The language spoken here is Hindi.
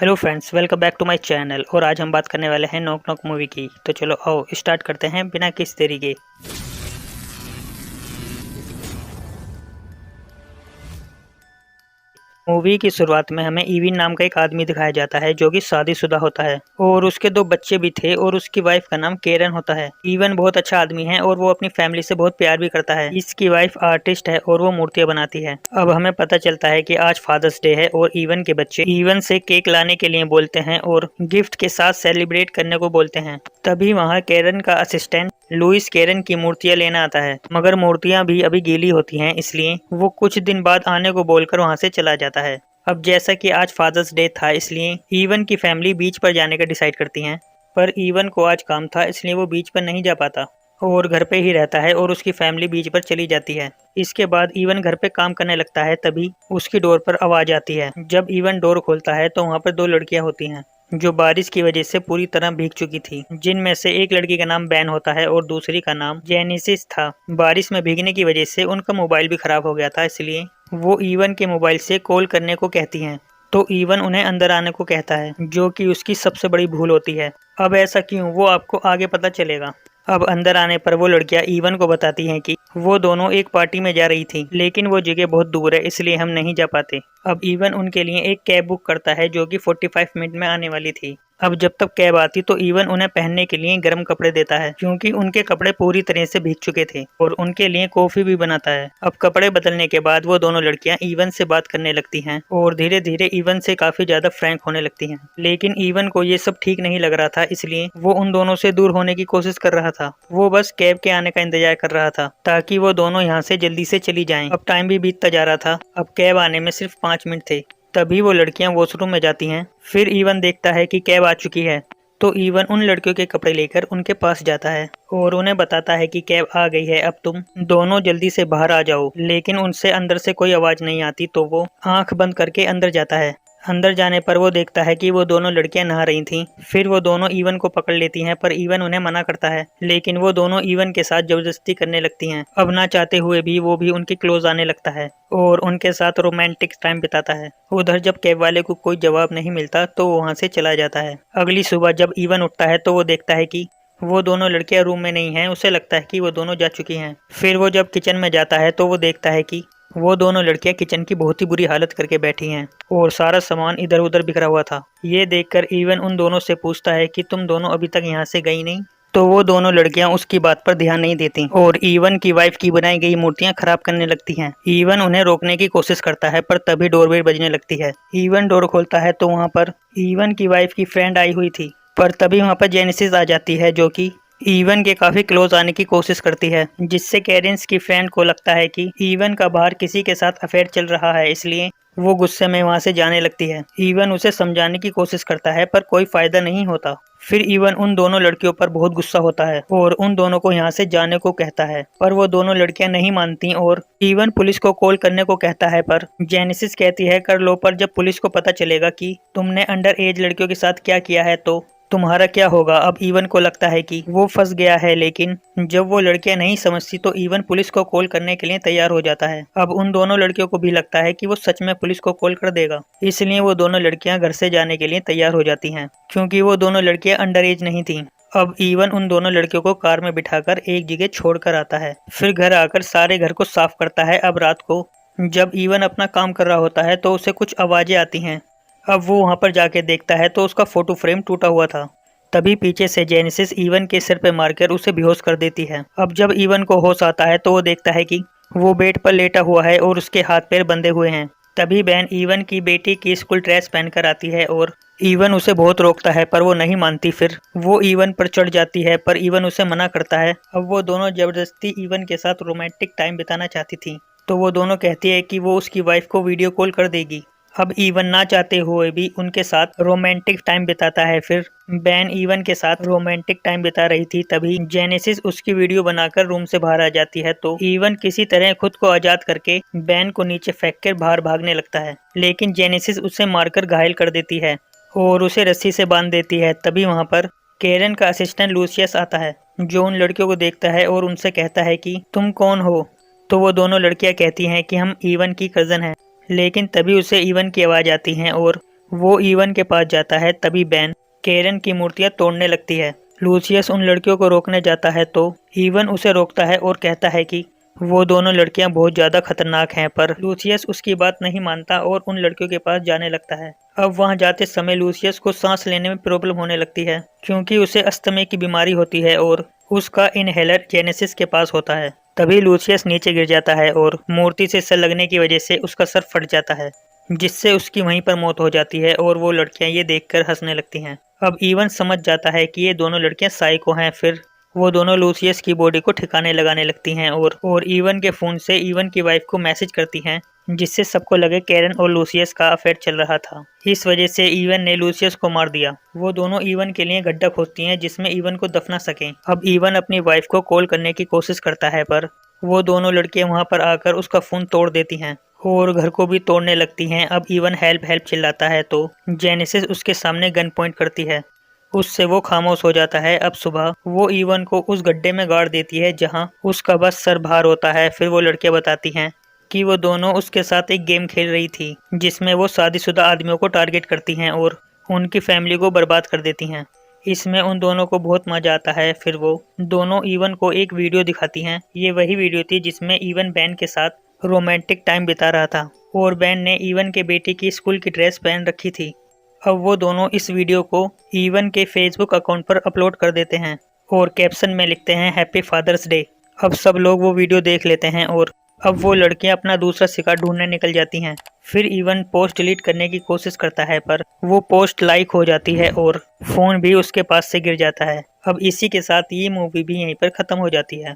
Hello friends, welcome back to my channel. और आज हम बात करने वाले हैं नॉक नॉक मूवी की। तो चलो आओ स्टार्ट करते हैं बिना किसी देरी के। मूवी की शुरुआत में हमें ईविन नाम का एक आदमी दिखाया जाता है जो कि शादीशुदा होता है और उसके दो बच्चे भी थे और उसकी वाइफ का नाम केरन होता है। ईवन बहुत अच्छा आदमी है और वो अपनी फैमिली से बहुत प्यार भी करता है। इसकी वाइफ आर्टिस्ट है और वो मूर्तियां बनाती है। अब हमें पता चलता है कि आज फादर्स डे है और ईवन के बच्चे ईवन से केक लाने के लिए बोलते हैं और गिफ्ट के साथ सेलिब्रेट करने को बोलते हैं। तभी वहाँ केरन का असिस्टेंट लुइस केरन की मूर्तियां लेना आता है, मगर मूर्तियां भी अभी गीली होती हैं, इसलिए वो कुछ दिन बाद आने को बोलकर वहां से चला जाता है। अब जैसा कि आज फादर्स डे था, इसलिए ईवन की फैमिली बीच पर जाने का डिसाइड करती हैं, पर ईवन को आज काम था इसलिए वो बीच पर नहीं जा पाता और घर पे ही रहता है और उसकी फैमिली बीच पर चली जाती है। इसके बाद ईवन घर पे काम करने लगता है, तभी उसकी डोर पर आवाज आती है। जब ईवन डोर खोलता है तो वहाँ पर दो लड़कियां होती हैं जो बारिश की वजह से पूरी तरह भीग चुकी थी, जिनमें से एक लड़की का नाम बैन होता है और दूसरी का नाम जेनेसिस था। बारिश में भीगने की वजह से उनका मोबाइल भी खराब हो गया था, इसलिए वो ईवन के मोबाइल से कॉल करने को कहती हैं। तो ईवन उन्हें अंदर आने को कहता है, जो कि उसकी सबसे बड़ी भूल होती है। अब ऐसा क्यों, वो आपको आगे पता चलेगा। अब अंदर आने पर वो लड़कियां ईवन को बताती हैं कि वो दोनों एक पार्टी में जा रही थी, लेकिन वो जगह बहुत दूर है इसलिए हम नहीं जा पाते। अब ईवन उनके लिए एक कैब बुक करता है जो कि 45 मिनट में आने वाली थी। अब जब तक कैब आती तो ईवन उन्हें पहनने के लिए गर्म कपड़े देता है, क्योंकि उनके कपड़े पूरी तरह से भीग चुके थे, और उनके लिए कॉफी भी बनाता है। अब कपड़े बदलने के बाद वो दोनों लड़कियां ईवन से बात करने लगती हैं और धीरे धीरे ईवन से काफी ज्यादा फ्रैंक होने लगती हैं। लेकिन ईवन को ये सब ठीक नहीं लग रहा था, इसलिए वो उन दोनों से दूर होने की कोशिश कर रहा था। वो बस कैब के आने का इंतजार कर रहा था ताकि वो दोनों यहाँ से जल्दी से चली जाएं। अब टाइम भी बीतता जा रहा था, अब कैब आने में सिर्फ 5 मिनट थे। तभी वो लड़कियां वॉशरूम में जाती हैं। फिर ईवन देखता है कि कैब आ चुकी है, तो ईवन उन लड़कियों के कपड़े लेकर उनके पास जाता है और उन्हें बताता है कि कैब आ गई है, अब तुम दोनों जल्दी से बाहर आ जाओ। लेकिन उनसे अंदर से कोई आवाज नहीं आती, तो वो आंख बंद करके अंदर जाता है। अंदर जाने पर वो देखता है कि वो दोनों लड़कियां नहा रही थीं। फिर वो दोनों ईवन को पकड़ लेती हैं, पर ईवन उन्हें मना करता है, लेकिन वो दोनों ईवन के साथ जबरदस्ती करने लगती हैं। अब ना चाहते हुए भी वो भी उनके क्लोज आने लगता है और उनके साथ रोमांटिक टाइम बिताता है। उधर जब कैब वाले को कोई जवाब नहीं मिलता तो वो वहाँ से चला जाता है। अगली सुबह जब ईवन उठता है तो वो देखता है कि वो दोनों लड़कियां रूम में नहीं हैं। उसे लगता है कि वो दोनों जा चुकी हैं। फिर वो जब किचन में जाता है तो वो देखता है कि वो दोनों लड़कियां किचन की बहुत ही बुरी हालत करके बैठी हैं और सारा सामान इधर उधर बिखरा हुआ था। ये देखकर ईवन उन दोनों से पूछता है कि तुम दोनों अभी तक यहाँ से गई नहीं। तो वो दोनों लड़कियां उसकी बात पर ध्यान नहीं देती और ईवन की वाइफ की बनाई गई मूर्तियां खराब करने लगती हैं। ईवन उन्हें रोकने की कोशिश करता है, पर तभी डोरबेल बजने लगती है। ईवन डोर खोलता है तो वहाँ पर ईवन की वाइफ की फ्रेंड आई हुई थी, पर तभी वहाँ पर जेनेसिस आ जाती है, जो कि ईवन के काफी क्लोज आने की कोशिश करती है, जिससे कैरेंस की फ्रेंड को लगता है कि ईवन का बाहर किसी के साथ अफेयर चल रहा है, इसलिए वो गुस्से में वहां से जाने लगती है। ईवन उसे समझाने की कोशिश करता है, पर कोई फायदा नहीं होता। फिर ईवन उन दोनों लड़कियों पर बहुत गुस्सा होता है और उन दोनों को यहाँ से जाने को कहता है, पर वो दोनों लड़कियां नहीं मानती और ईवन पुलिस को कॉल करने को कहता है। पर जेनेसिस कहती है, कर लो, पर जब पुलिस को पता चलेगा कि तुमने अंडर एज लड़कियों के साथ क्या किया है तो तुम्हारा क्या होगा। अब ईवन को लगता है कि वो फंस गया है, लेकिन जब वो लड़कियां नहीं समझती तो ईवन पुलिस को कॉल करने के लिए तैयार हो जाता है। अब उन दोनों लड़कियों को भी लगता है कि वो सच में पुलिस को कॉल कर देगा, इसलिए वो दोनों लड़कियां घर से जाने के लिए तैयार हो जाती हैं, क्योंकि वो दोनों लड़कियां अंडर एज नहीं थी। अब ईवन उन दोनों लड़कियों को कार में बिठाकर एक जगह छोड़कर आता है। फिर घर आकर सारे घर को साफ करता है। अब रात को जब ईवन अपना काम कर रहा होता है तो उसे कुछ आवाजें आती हैं। अब वो वहां पर जाके देखता है तो उसका फोटो फ्रेम टूटा हुआ था। तभी पीछे से जेनेसिस ईवन के सिर पे मारकर उसे बेहोश कर देती है। अब जब ईवन को होश आता है तो वो देखता है कि वो बेड पर लेटा हुआ है और उसके हाथ पैर बंधे हुए हैं। तभी बहन ईवन की बेटी की स्कूल ड्रेस पहनकर आती है और ईवन उसे बहुत रोकता है, पर वो नहीं मानती। फिर वो ईवन पर चढ़ जाती है, पर ईवन उसे मना करता है। अब वो दोनों जबरदस्ती ईवन के साथ रोमांटिक टाइम बिताना चाहती थी, तो वो दोनों कहती है कि वो उसकी वाइफ को वीडियो कॉल कर देगी। अब ईवन ना चाहते हुए भी उनके साथ रोमांटिक टाइम बिताता है। फिर बैन ईवन के साथ रोमांटिक टाइम बिता रही थी, तभी जेनेसिस उसकी वीडियो बनाकर रूम से बाहर आ जाती है। तो ईवन किसी तरह खुद को आजाद करके बैन को नीचे फेंक कर बाहर भागने लगता है, लेकिन जेनेसिस उसे मारकर घायल कर देती है और उसे रस्सी से बांध देती है। तभी वहाँ पर केरन का असिस्टेंट लूसियस आता है, जो उन लड़कियों को देखता है और उनसे कहता है कि तुम कौन हो। तो वो दोनों लड़कियां कहती हैं कि हम ईवन की कजन हैं, लेकिन तभी उसे ईवन की आवाज आती है और वो ईवन के पास जाता है, तभी बेन केरन की मूर्तियां तोड़ने लगती है। लूसियस उन लड़कियों को रोकने जाता है तो ईवन उसे रोकता है और कहता है कि वो दोनों लड़कियां बहुत ज्यादा खतरनाक हैं, पर लूसियस उसकी बात नहीं मानता और उन लड़कियों के पास जाने लगता है। अब वहां जाते समय लूसियस को सांस लेने में प्रॉब्लम होने लगती है क्योंकि उसे अस्थमा की बीमारी होती है और उसका इनहेलर जेनेसिस के पास होता है। तभी लूसियस नीचे गिर जाता है और मूर्ति से सर लगने की वजह से उसका सर फट जाता है, जिससे उसकी वहीं पर मौत हो जाती है और वो लड़कियां ये देखकर हंसने लगती हैं। अब ईवन समझ जाता है कि ये दोनों लड़कियां साइको हैं। फिर वो दोनों लूसियस की बॉडी को ठिकाने लगाने लगती हैं और ईवन के फोन से ईवन की वाइफ को मैसेज करती हैं, जिससे सबको लगे कैरन और लूसियस का अफेयर चल रहा था। इस वजह से ईवन ने लूसियस को मार दिया। वो दोनों ईवन के लिए गड्ढा खोदती हैं जिसमें ईवन को दफना सकें। अब ईवन अपनी वाइफ को कॉल करने की कोशिश करता है, पर वो दोनों लड़कियां वहां पर आकर उसका फोन तोड़ देती हैं और घर को भी तोड़ने लगती हैं। अब ईवन हेल्प हेल्प चिल्लाता है तो जेनेसिस उसके सामने गन पॉइंट करती है, उससे वो खामोश हो जाता है। अब सुबह वो ईवन को उस गड्ढे में गाड़ देती है जहां उसका बस सर बाहर होता है। फिर वो लड़कियां बताती हैं कि वो दोनों उसके साथ एक गेम खेल रही थी जिसमें वो शादीशुदा आदमियों को टारगेट करती हैं और उनकी फैमिली को बर्बाद कर देती हैं। इसमें उन दोनों को बहुत मजा आता है। फिर वो दोनों ईवन को एक वीडियो दिखाती हैं। ये वही वीडियो थी जिसमें ईवन बेन के साथ रोमांटिक टाइम बिता रहा था और बेन ने ईवन के बेटे की स्कूल की ड्रेस पहन रखी थी। अब वो दोनों इस वीडियो को ईवन के फेसबुक अकाउंट पर अपलोड कर देते हैं और कैप्शन में लिखते हैं हैप्पी फादर्स डे। अब सब लोग वो वीडियो देख लेते हैं और अब वो लड़कियां अपना दूसरा शिकार ढूंढने निकल जाती हैं। फिर ईवन पोस्ट डिलीट करने की कोशिश करता है, पर वो पोस्ट लाइक हो जाती है और फोन भी उसके पास से गिर जाता है। अब इसी के साथ ये मूवी भी यहीं पर खत्म हो जाती है।